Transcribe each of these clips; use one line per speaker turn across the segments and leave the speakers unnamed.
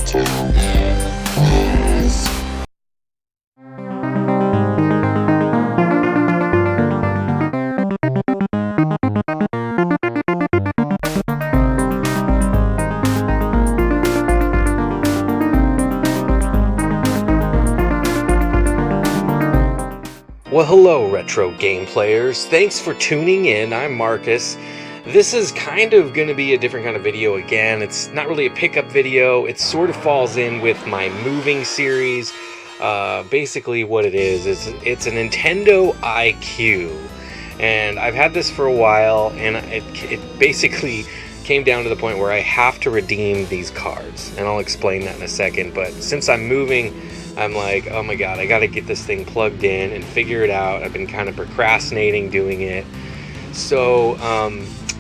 Well, hello retro game players, thanks for tuning in. I'm Marcus. This is kind of going to be a different kind of video again. It's not really a pickup video, it sort of falls in with my moving series. Basically what it is it's a Nintendo iQue, and I've had this for a while, and it basically came down to the point where I have to redeem these cards, and I'll explain that in a second. But since I'm moving, I'm like, oh my god, I gotta get this thing plugged in and figure it out. I've been kind of procrastinating doing it. So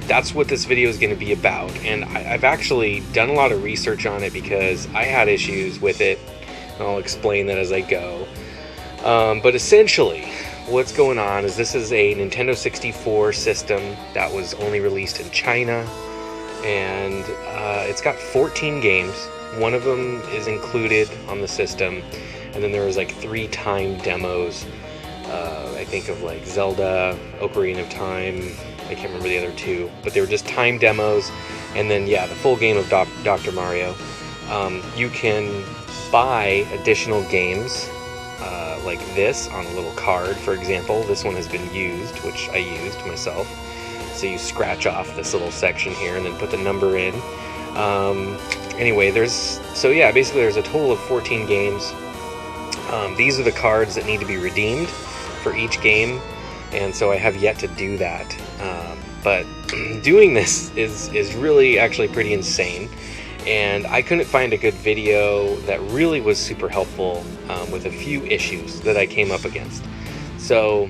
that's what this video is going to be about. And I've actually done a lot of research on it because I had issues with it. And I'll explain that as I go. But essentially, what's going on is this is a Nintendo 64 system that was only released in China. And it's got 14 games. One of them is included on the system, and then there was like 3 timed demos. I think of like Zelda, Ocarina of Time, I can't remember the other 2, but they were just timed demos. And then yeah, the full game of Dr. Mario. You can buy additional games like this on a little card, for example. This one has been used, which I used myself. So you scratch off this little section here and then put the number in. Anyway, basically there's a total of 14 games. These are the cards that need to be redeemed for each game, and so I have yet to do that. But doing this is really actually pretty insane, and I couldn't find a good video that really was super helpful with a few issues that I came up against. So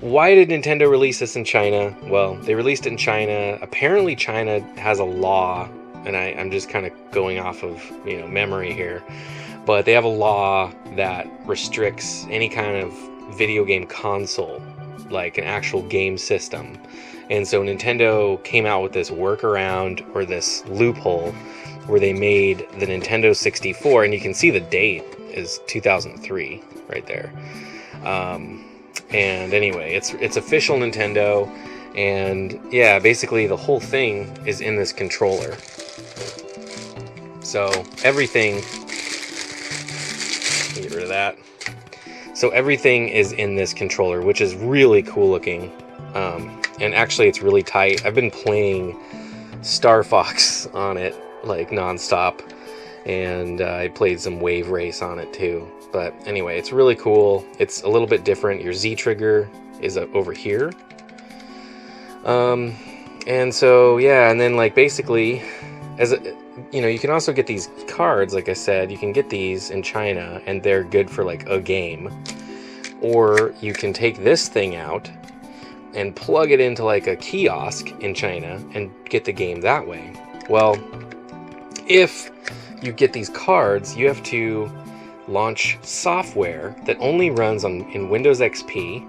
why did Nintendo release this in China? Well, they released it in China. Apparently China has a law, and I'm just kind of going off of memory here, but they have a law that restricts any kind of video game console, like an actual game system. And so Nintendo came out with this workaround, or this loophole, where they made the Nintendo 64, and you can see the date is 2003 right there. And anyway, it's official Nintendo, and yeah, basically the whole thing is in this controller. So everything, get rid of that. So everything is in this controller, which is really cool looking. And actually it's really tight. I've been playing Star Fox on it like nonstop, and I played some Wave Race on it too. But anyway, it's really cool. It's a little bit different. Your Z trigger is over here. And so yeah, and then like basically, you can also get these cards, like I said, you can get these in China, and they're good for like a game. Or you can take this thing out and plug it into like a kiosk in China and get the game that way. Well, if you get these cards, you have to launch software that only runs in Windows XP.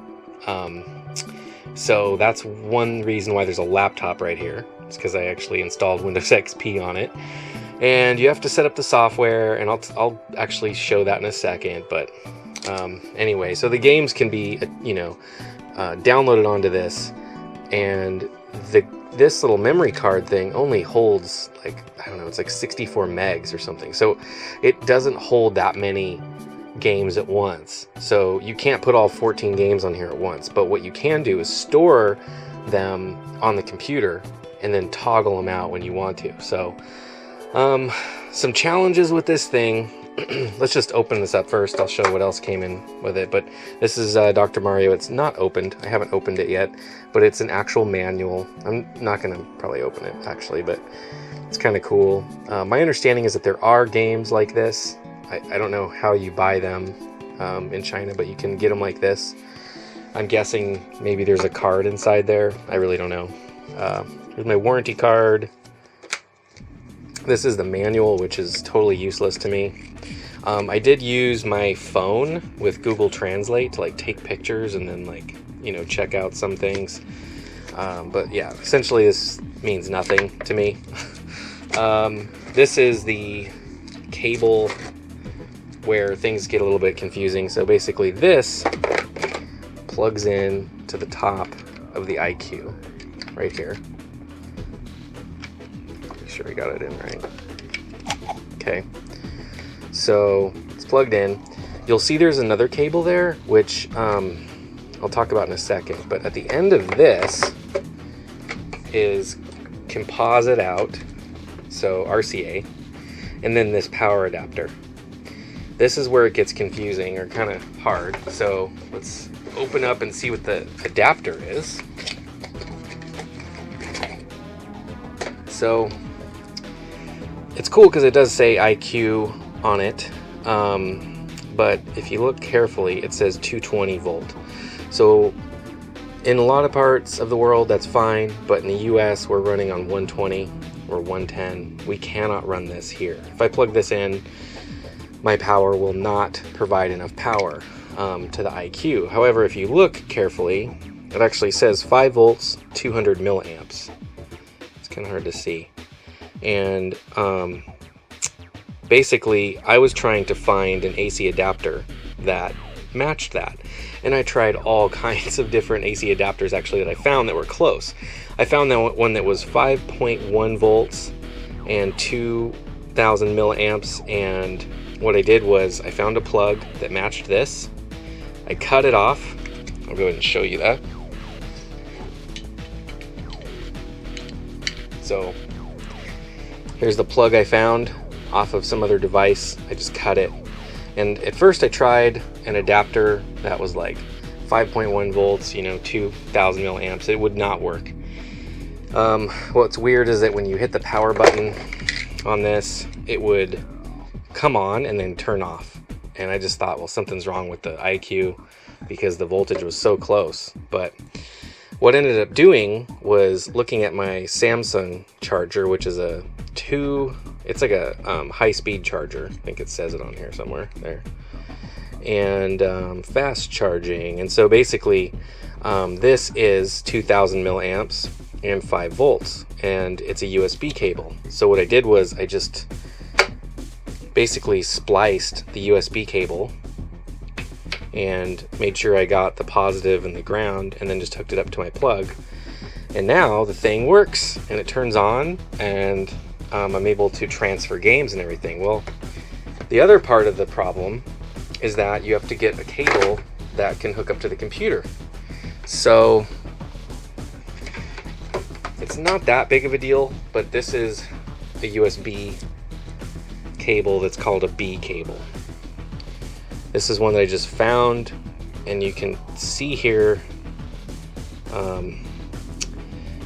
So that's one reason why there's a laptop right here. It's because I actually installed Windows XP on it. And you have to set up the software, and I'll actually show that in a second. But anyway, so the games can be downloaded onto this, and this little memory card thing only holds like, I don't know, it's like 64 megs or something. So it doesn't hold that many games at once. So you can't put all 14 games on here at once. But what you can do is store them on the computer and then toggle them out when you want to. So some challenges with this thing. Let's just open this up first. I'll show what else came in with it. But this is Dr. Mario. It's not opened. I haven't opened it yet, but it's an actual manual. I'm not going to probably open it actually, but it's kind of cool. My understanding is that there are games like this. I don't know how you buy them in China, but you can get them like this. I'm guessing maybe there's a card inside there. I really don't know. Here's my warranty card. This is the manual, which is totally useless to me. I did use my phone with Google Translate to like take pictures and then like, check out some things. But yeah, essentially this means nothing to me. This is the cable where things get a little bit confusing. So basically this plugs in to the top of the iQue right here. Make sure we got it in right. Okay, so it's plugged in. You'll see there's another cable there, which I'll talk about in a second, but at the end of this is composite out, so RCA, and then this power adapter. This is where it gets confusing or kind of hard, so let's open up and see what the adapter is. So it's cool because it does say iQue on it, but if you look carefully, it says 220 volt. So in a lot of parts of the world, that's fine, but in the US, we're running on 120 or 110. We cannot run this here. If I plug this in, my power will not provide enough power to the iQue. However, if you look carefully, it actually says 5 volts, 200 milliamps. It's kind of hard to see. And basically, I was trying to find an AC adapter that matched that. And I tried all kinds of different AC adapters actually that I found that were close. I found that one that was 5.1 volts and 2,000 milliamps, and what I did was I found a plug that matched this. I cut it off. I'll go ahead and show you that. So here's the plug I found off of some other device. I just cut it. And at first I tried an adapter that was like 5.1 volts, 2,000 milliamps. It would not work. What's weird is that when you hit the power button on this, it would come on and then turn off. And I just thought, well, something's wrong with the iQue because the voltage was so close. But what ended up doing was looking at my Samsung charger, which is it's like a high-speed charger. I think it says it on here somewhere there. And fast charging. And so basically, this is 2,000 milliamps and 5 volts, and it's a USB cable. So what I did was I just basically spliced the USB cable and made sure I got the positive and the ground, and then just hooked it up to my plug. And now the thing works and it turns on, and I'm able to transfer games and everything. Well, the other part of the problem is that you have to get a cable that can hook up to the computer. So it's not that big of a deal, but this is a USB cable that's called a B cable. This is one that I just found, and you can see here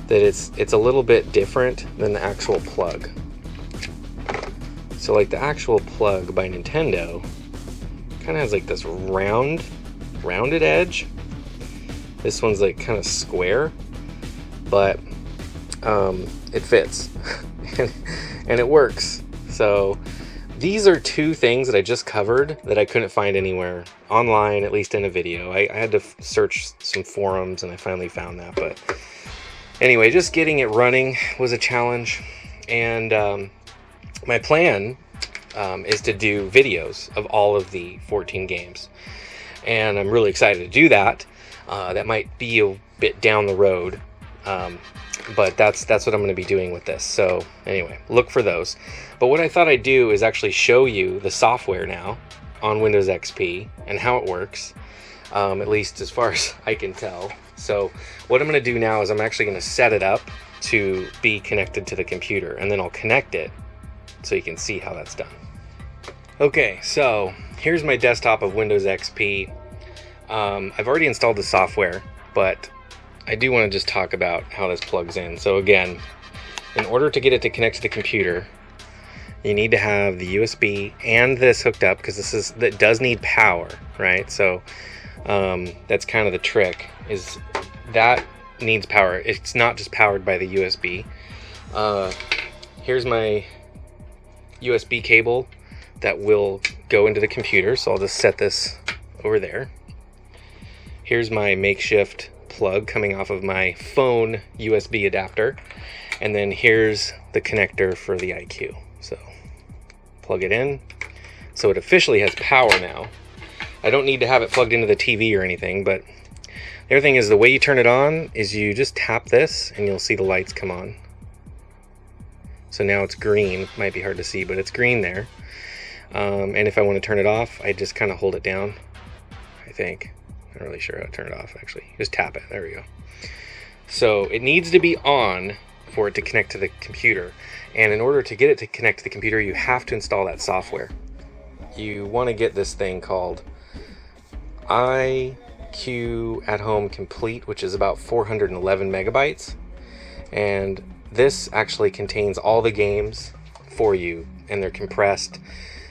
that it's a little bit different than the actual plug. So like the actual plug by Nintendo kind of has like this rounded edge. This one's like kind of square, but it fits and it works. So these are two things that I just covered that I couldn't find anywhere online, at least in a video. I had to search some forums and I finally found that. But anyway, just getting it running was a challenge. And my plan is to do videos of all of the 14 games. And I'm really excited to do that. That might be a bit down the road. But that's what I'm going to be doing with this. So anyway, look for those. But what I thought I'd do is actually show you the software now on Windows XP and how it works, at least as far as I can tell. So what I'm going to do now is I'm actually going to set it up to be connected to the computer, and then I'll connect it so you can see how that's done. Okay, so here's my desktop of Windows XP. I've already installed the software, but I do want to just talk about how this plugs in. So again, in order to get it to connect to the computer, you need to have the USB and this hooked up, because that does need power, right? So that's kind of the trick, is that needs power. It's not just powered by the USB. Here's my USB cable that will go into the computer, so I'll just set this over there. Here's my makeshift plug coming off of my phone USB adapter, and then here's the connector for the iQue. So plug it in. So it officially has power now. I don't need to have it plugged into the TV or anything, but the other thing is the way you turn it on is you just tap this and you'll see the lights come on. So now it's green. Might be hard to see, but it's green there. And if I want to turn it off, I just kind of hold it down, I think. I'm not really sure how to turn it off, actually. Just tap it. There we go. So it needs to be on for it to connect to the computer. And in order to get it to connect to the computer, you have to install that software. You want to get this thing called iQue at Home Complete, which is about 411 megabytes. And this actually contains all the games for you, and they're compressed.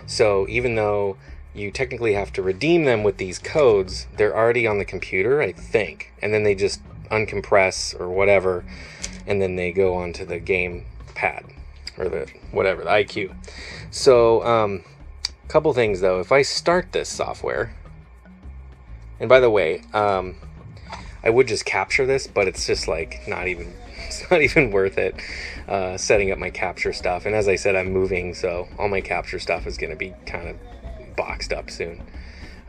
So even though you technically have to redeem them with these codes, they're already on the computer, I think. And then they just uncompress or whatever, and then they go onto the game pad or the whatever, the iQue. So couple things though. If I start this software, and by the way, I would just capture this, but it's just like it's not even worth it setting up my capture stuff. And as I said, I'm moving, so all my capture stuff is going to be kind of boxed up soon.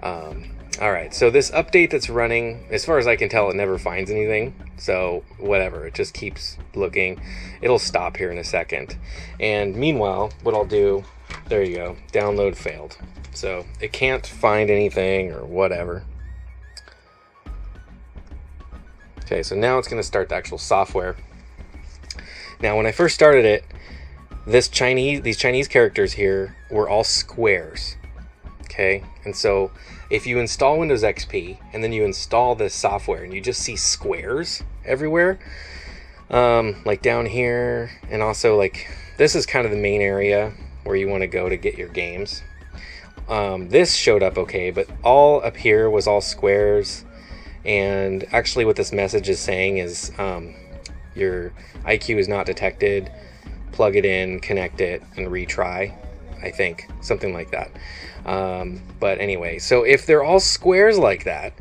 All right, so this update that's running, as far as I can tell, it never finds anything. So whatever, it just keeps looking. It'll stop here in a second. And meanwhile, what I'll do, there you go, download failed. So it can't find anything or whatever. Okay, so now it's going to start the actual software. Now, when I first started it, these Chinese characters here were all squares. Okay, and so if you install Windows XP and then you install this software and you just see squares everywhere, like down here, and also like this is kind of the main area where you want to go to get your games. This showed up okay, but all up here was all squares. And actually what this message is saying is your iQue is not detected. Plug it in, connect it, and retry. I think something like that. But anyway, so if they're all squares like that,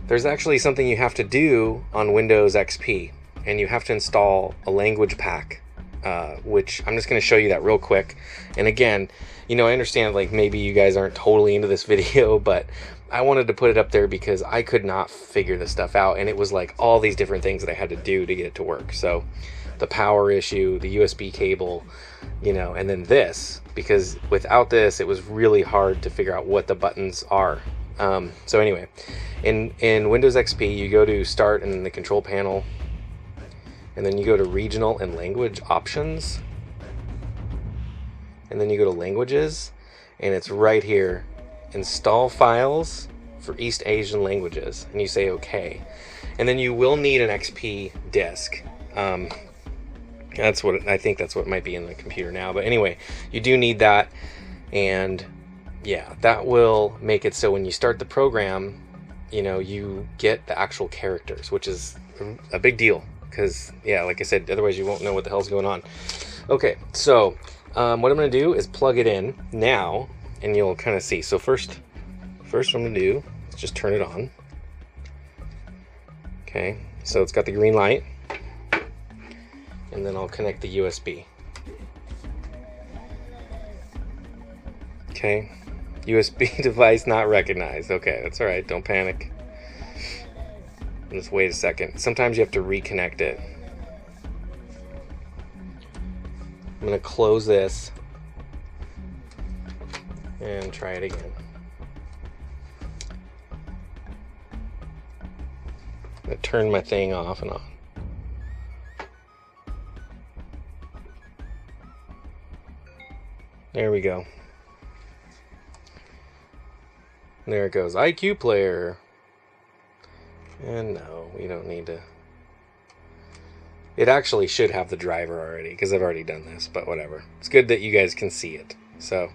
there's actually something you have to do on Windows XP, and you have to install a language pack, which I'm just going to show you that real quick. And again, you know, I understand like maybe you guys aren't totally into this video, but I wanted to put it up there because I could not figure this stuff out, and it was like all these different things that I had to do to get it to work. So the power issue, the USB cable, you know, and then this, because without this it was really hard to figure out what the buttons are. So anyway, in Windows XP you go to Start and then the Control Panel, and then you go to Regional and Language Options, and then you go to Languages, and it's right here, Install Files for East Asian Languages, and you say OK. And then you will need an XP disk. That's what I think, that's what might be in the computer now, but anyway, you do need that. And yeah, that will make it so when you start the program, you know, you get the actual characters, which is a big deal, because yeah, like I said, otherwise you won't know what the hell's going on. Okay, so what I'm going to do is plug it in now, and you'll kind of see. So first what I'm going to do is just turn it on. Okay, so it's got the green light, and then I'll connect the USB. Okay, USB device not recognized. Okay, that's all right, don't panic. Just wait a second. Sometimes you have to reconnect it. I'm going to close this and try it again. I'm going to turn my thing off and on. There we go. There it goes. iQue player. And no, we don't need to. It actually should have the driver already, because I've already done this, but whatever. It's good that you guys can see it. So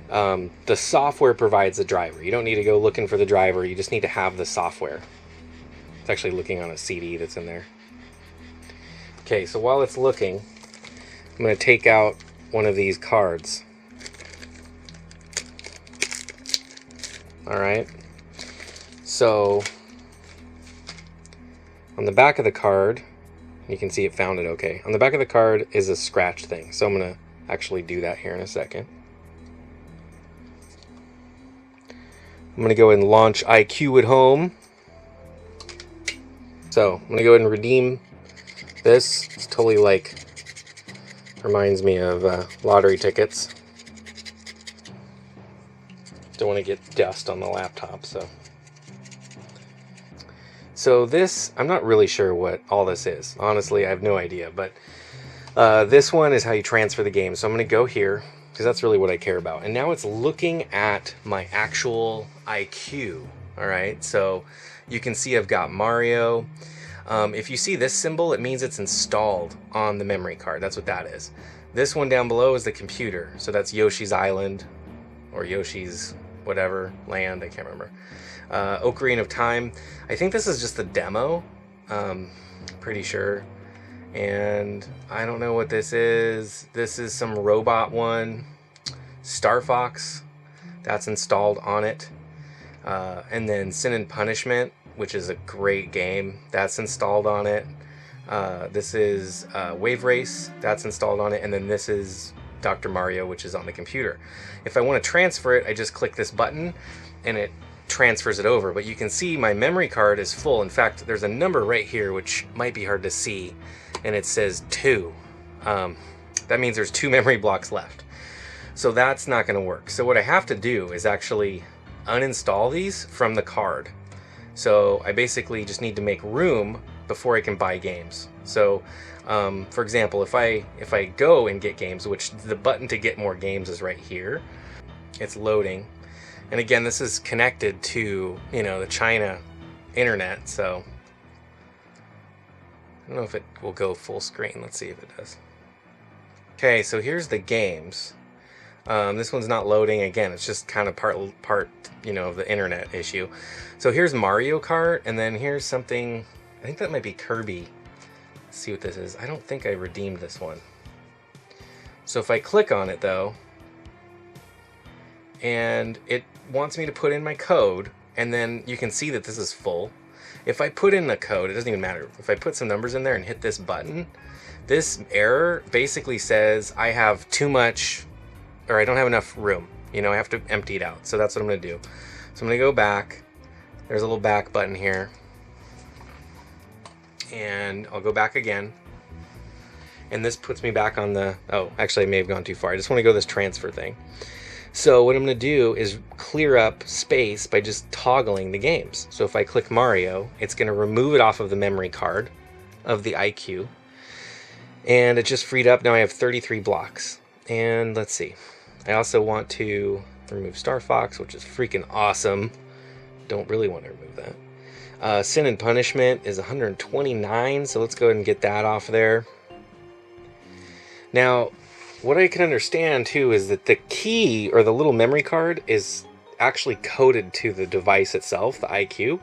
the software provides the driver. You don't need to go looking for the driver. You just need to have the software. It's actually looking on a CD that's in there. Okay, so while it's looking, I'm going to take out one of these cards. Alright, so on the back of the card, you can see it found it okay. On the back of the card is a scratch thing, so I'm going to actually do that here in a second. I'm going to go ahead and launch iQue at home. So I'm going to go ahead and redeem this. It's totally like, reminds me of lottery tickets. Don't want to get dust on the laptop, so this, I'm not really sure what all this is. Honestly, I have no idea, but this one is how you transfer the game. So I'm going to go here, because that's really what I care about. And now it's looking at my actual iQue. All right, so you can see I've got Mario. If you see this symbol, it means it's installed on the memory card. That's what that is. This one down below is the computer. So that's Yoshi's Island, or Yoshi's whatever land, I can't remember. Ocarina of Time. I think this is just the demo. Pretty sure. And I don't know what this is. This is some robot one. Star Fox. That's installed on it. And then Sin and Punishment, which is a great game. That's installed on it. This is Wave Race. That's installed on it. And then this is Dr. Mario, which is on the computer. If I want to transfer it, I just click this button and it transfers it over. But you can see my memory card is full. In fact, there's a number right here which might be hard to see, and it says 2. That means there's 2 memory blocks left. So that's not going to work. So what I have to do is actually uninstall these from the card. So I basically just need to make room before I can buy games. So for example, if I go and get games, which the button to get more games is right here, it's loading. And again, this is connected to, you know, the China internet, so I don't know if it will go full screen. Let's see if it does. Okay, so here's the games. This one's not loading. Again, it's just kind of part, you know, of the internet issue. So here's Mario Kart, and then here's something, I think that might be Kirby. Let's see what this is. I don't think I redeemed this one. So if I click on it though, and it wants me to put in my code, and then you can see that this is full. If I put in the code, it doesn't even matter. If I put some numbers in there and hit this button, this error basically says I have too much, or I don't have enough room. You know, I have to empty it out. So that's what I'm going to do. So I'm going to go back. There's a little back button here. And I'll go back again. And this puts me back on the, oh, actually I may have gone too far. I just want to go this transfer thing. So what I'm going to do is clear up space by just toggling the games. So if I click Mario, it's going to remove it off of the memory card of the iQue. And it just freed up. Now I have 33 blocks. And let's see. I also want to remove Star Fox, which is freaking awesome. Don't really want to remove that. Sin and Punishment is 129, so let's go ahead and get that off there. Now, what I can understand too is that the key, or the little memory card, is actually coded to the device itself, the iQue.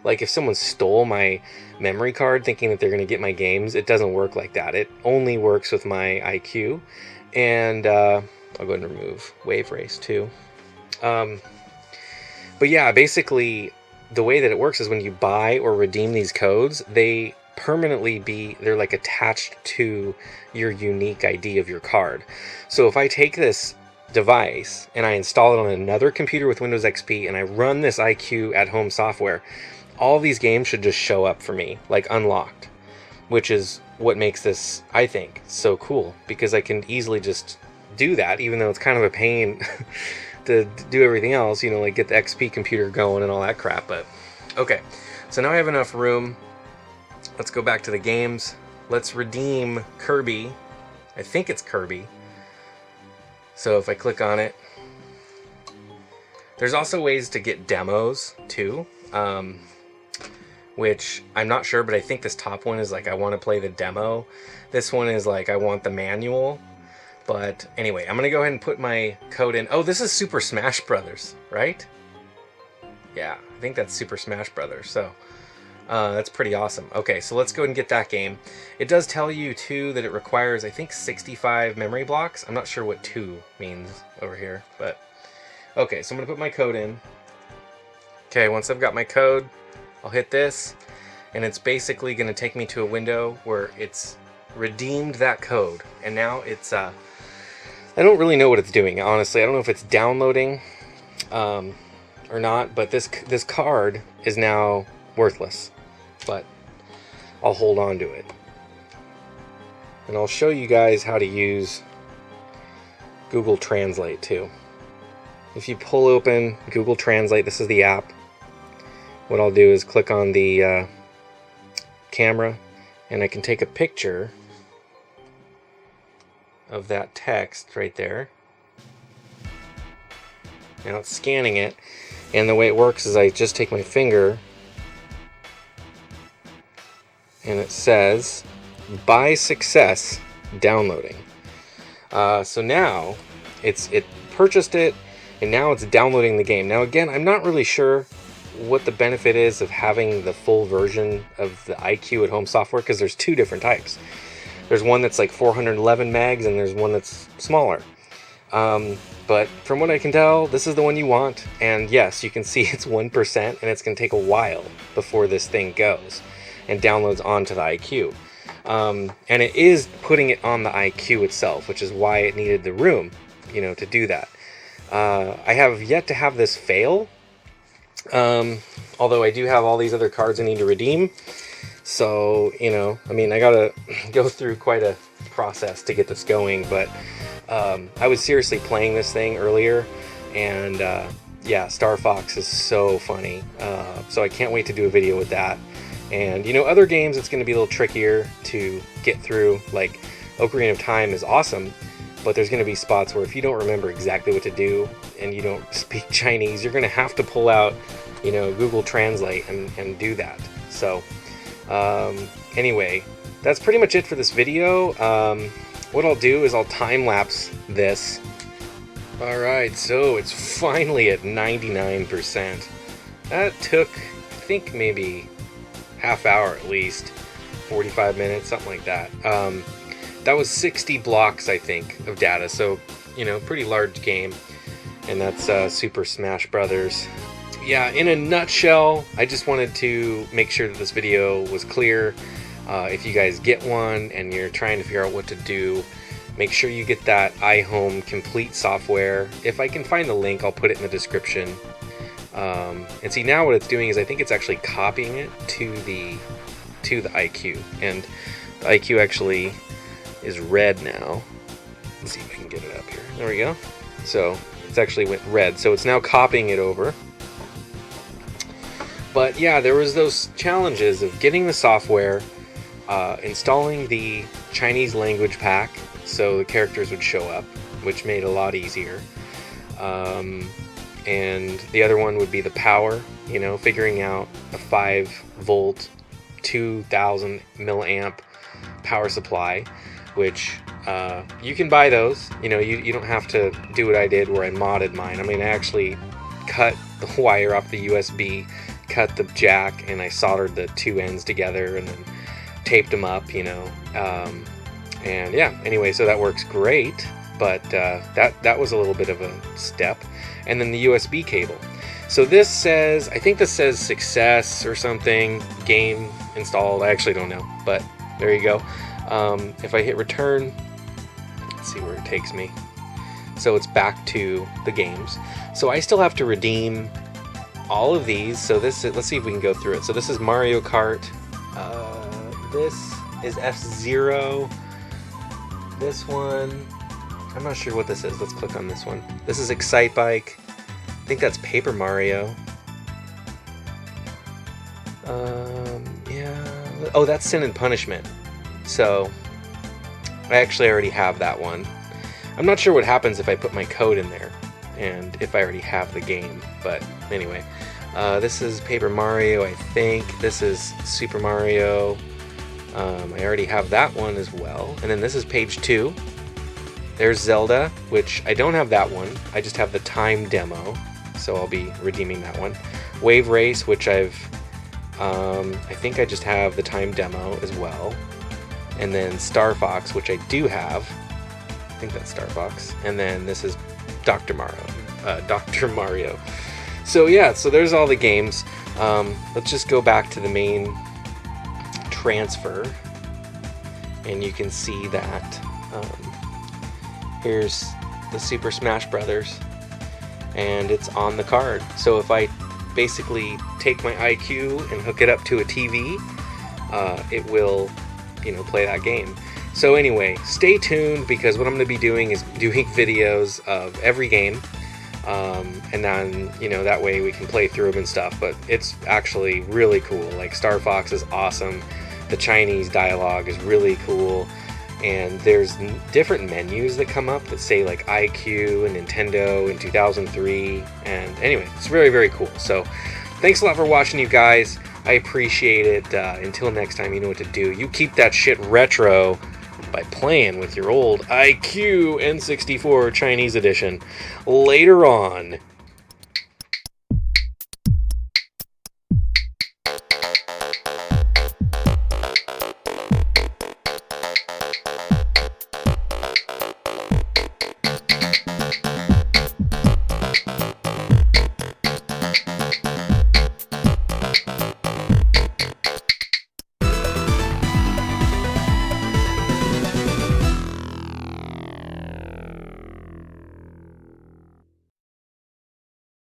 Like if someone stole my memory card thinking that they're going to get my games, it doesn't work like that. It only works with my iQue. And I'll go ahead and remove Wave Race too. But yeah, basically the way that it works is when you buy or redeem these codes, they permanently they're like attached to your unique ID of your card. So if I take this device and I install it on another computer with Windows XP and I run this iQue at home software, all these games should just show up for me, like unlocked, which is what makes this, I think, so cool, because I can easily just do that, even though it's kind of a pain to do everything else, you know, like get the XP computer going and all that crap. But okay, so now I have enough room. Let's go back to the games. Let's redeem Kirby. I think it's Kirby. So if I click on it, there's also ways to get demos too, which I'm not sure, but I think this top one is like, I want to play the demo. This one is like, I want the manual. But anyway, I'm going to go ahead and put my code in. Oh, this is Super Smash Brothers, right? Yeah, I think that's Super Smash Brothers. So that's pretty awesome. Okay, so let's go ahead and get that game. It does tell you too that it requires, I think, 65 memory blocks. I'm not sure what 2 means over here, but okay, so I'm going to put my code in. Okay, once I've got my code, I'll hit this, and it's basically going to take me to a window where it's redeemed that code, and now it's I don't really know what it's doing, honestly. I don't know if it's downloading or not, but this card is now worthless. But I'll hold on to it. And I'll show you guys how to use Google Translate too. If you pull open Google Translate, this is the app. What I'll do is click on the camera, and I can take a picture of that text right there. Now it's scanning it, and the way it works is I just take my finger and it says by success downloading. So now it purchased it, and now it's downloading the game. Now again, I'm not really sure what the benefit is of having the full version of the iQue at home software, because there's two different types. There's one that's like 411 megs, and there's one that's smaller. But from what I can tell, this is the one you want. And yes, you can see it's 1%, and it's going to take a while before this thing goes and downloads onto the iQue. And it is putting it on the iQue itself, which is why it needed the room, to do that. I have yet to have this fail. Although I do have all these other cards I need to redeem. So, I gotta go through quite a process to get this going, but I was seriously playing this thing earlier, and yeah, Star Fox is so funny. So I can't wait to do a video with that. And other games it's going to be a little trickier to get through, like Ocarina of Time is awesome, but there's going to be spots where if you don't remember exactly what to do and you don't speak Chinese, you're going to have to pull out Google Translate and do that. So anyway, that's pretty much it for this video. What I'll do is I'll time-lapse this. Alright, so it's finally at 99%. That took, I think, maybe half hour at least, 45 minutes, something like that. That was 60 blocks, I think, of data, so, pretty large game. And that's Super Smash Brothers. Yeah, in a nutshell, I just wanted to make sure that this video was clear. If you guys get one and you're trying to figure out what to do, make sure you get that iHome Complete software. If I can find the link, I'll put it in the description. And see, now what it's doing is I think it's actually copying it to the iQue, and the iQue actually is red now. Let's see if I can get it up here. There we go. So it's actually went red, so it's now copying it over. But yeah, there was those challenges of getting the software, installing the Chinese language pack so the characters would show up, which made it a lot easier. And the other one would be the power, figuring out a 5-volt, 2,000 milliamp power supply, which you can buy those. You don't have to do what I did where I modded mine. I actually cut the wire off the USB, cut the jack, and I soldered the two ends together and then taped them up, and yeah, anyway, so that works great. But that was a little bit of a step. And then the USB cable. So this says, I think this says success or something, game installed. I actually don't know, but there you go. If I hit return, let's see where it takes me. So it's back to the games. So I still have to redeem all of these. So let's see if we can go through it. So this is Mario Kart. This is F-Zero. This one, I'm not sure what this is. Let's click on this one. This is Excite Bike. I think that's Paper Mario. Yeah. Oh, that's Sin and Punishment. So I actually already have that one. I'm not sure what happens if I put my code in there and if I already have the game. But anyway, this is Paper Mario, I think. This is Super Mario. I already have that one as well. And then this is page 2. There's Zelda, which I don't have that one. I just have the time demo, so I'll be redeeming that one. Wave Race, which I think I just have the time demo as well. And then Star Fox, which I do have. I think that's Star Fox. And then this is Dr. Mario. So yeah, so there's all the games. Let's just go back to the main transfer, and you can see that here's the Super Smash Brothers, and it's on the card. So if I basically take my iQue and hook it up to a TV, it will, play that game. So anyway, stay tuned, because what I'm going to be doing is doing videos of every game, and then, that way we can play through them and stuff. But it's actually really cool. Like, Star Fox is awesome. The Chinese dialogue is really cool. And there's different menus that come up that say like iQue and Nintendo in 2003. And anyway, it's very, very cool. So thanks a lot for watching, you guys. I appreciate it. Until next time, you know what to do. You keep that shit retro by playing with your old iQue N64 Chinese edition. Later on.